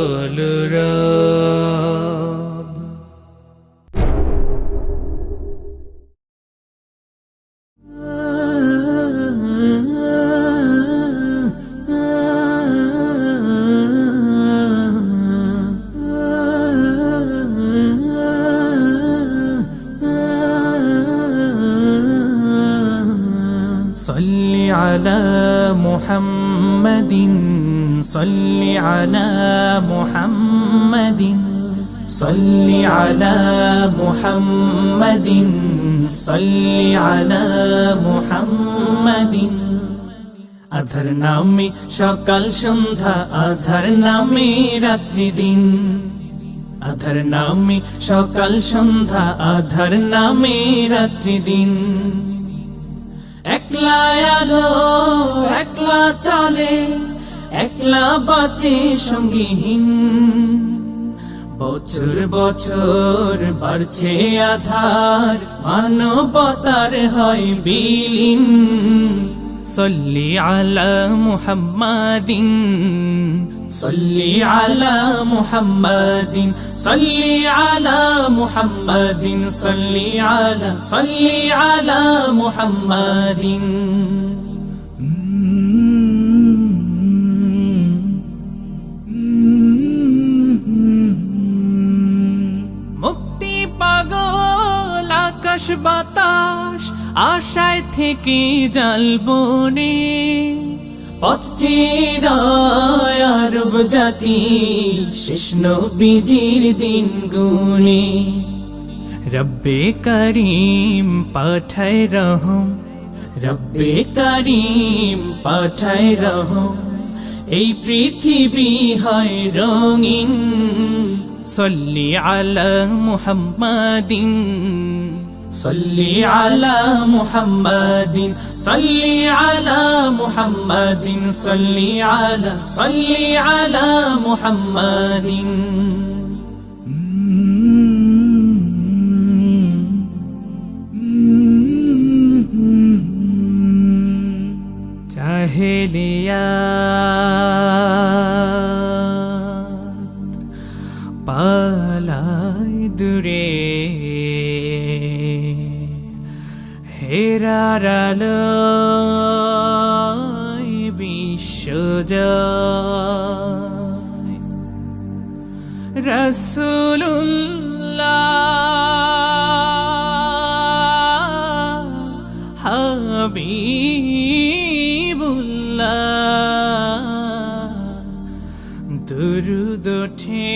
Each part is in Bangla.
বল রব। صل على محمد صل على محمد صل على محمد صل على محمد আধার নামে সকাল সন্ধ্যা আধার নামে রাত্রি দিন আধার নামে সকাল সন্ধ্যা আধার নামে রাত্রি দিন একলা আলো একলা চলে একলা বাঁচে সঙ্গীহীন বছর বছর বাড়ছে আধার মানবতার হয় বিলীন সল্লি আলা মুহাম্মাদিন সল্লি আলা মুহাম্মাদিন সল্লি আলা মুহাম্মাদিন সল্লি আলা মুহাম্মাদিন মুক্তি পাগল আকাশ বাতাস আশায় থেকে জ্বালবনে পথ চিরায় আরব জাতি শেষ নবীজির দিন গুনে রব্বে করিম পাঠায় রহম রব্বে করিম পাঠায় রহম এই পৃথিবী হয় রঙিন সল্লি আলা মুহাম্মাদিন صلي على محمد صلي على محمد صلي على محمد জাহেলিয়াত পালায় দূরে হেরার আলোয় বিশ্বজয় রাসূলুল্লাহ হাবিবুল্লাহ দুরূদ ওঠে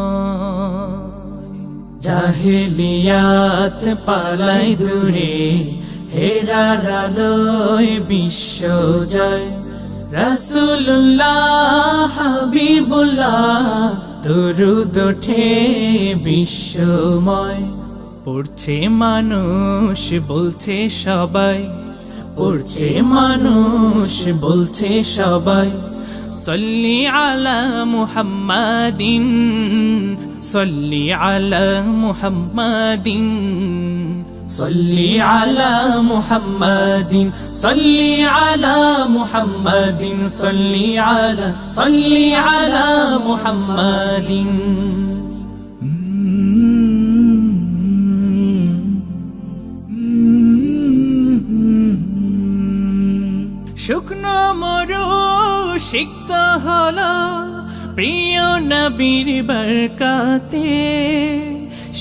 বিশ্বময় জাহেলিয়াত পালাই দূরে হেরার আলোয় বিশ্বজয় রাসূলুল্লাহ হাবিবুল্লাহ দুরূদ ওঠে বিশ্বময় পড়ছে মানুষ বলছে সবাই পড়ছে মানুষ বলছে সবাই সল্লি আলা মুহাম্মাদিন সল্লি আলা মুহাম্মাদিন সল্লি আলা মুহাম্মাদিন সল্লি আলা মুহাম্মাদিন সল্লি আলা মুহাম্মাদিন শুকনো মরু সিক্ত হলো প্রিয় নবীর বরকতে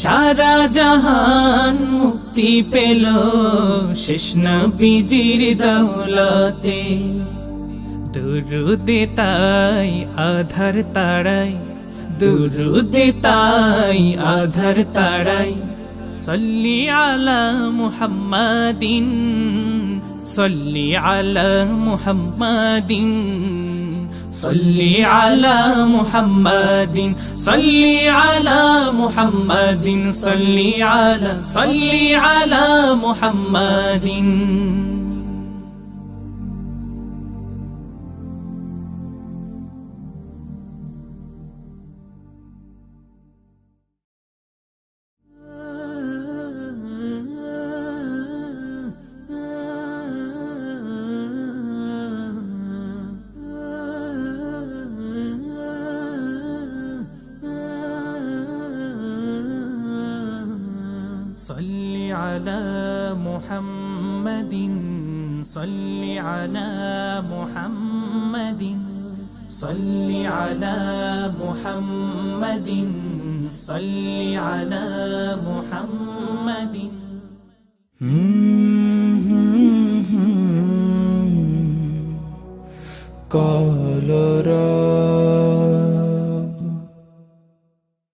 সারা জাহান মুক্তি পেল শেষ নবীজির দৌলতে দুরূদে তাই আধার তাড়াই দুরূদে তাই আধার তাড়াই সল্লি আলা মুহাম্মাদিন সল্লি আলা মুহাম্মাদিন সল্লি আলা মুহাম্মাদিন সল্লি আলা মুহাম্মাদিন সল্লি আলা মুহাম্মাদিন صل على محمد صل على محمد صل على محمد صل على محمد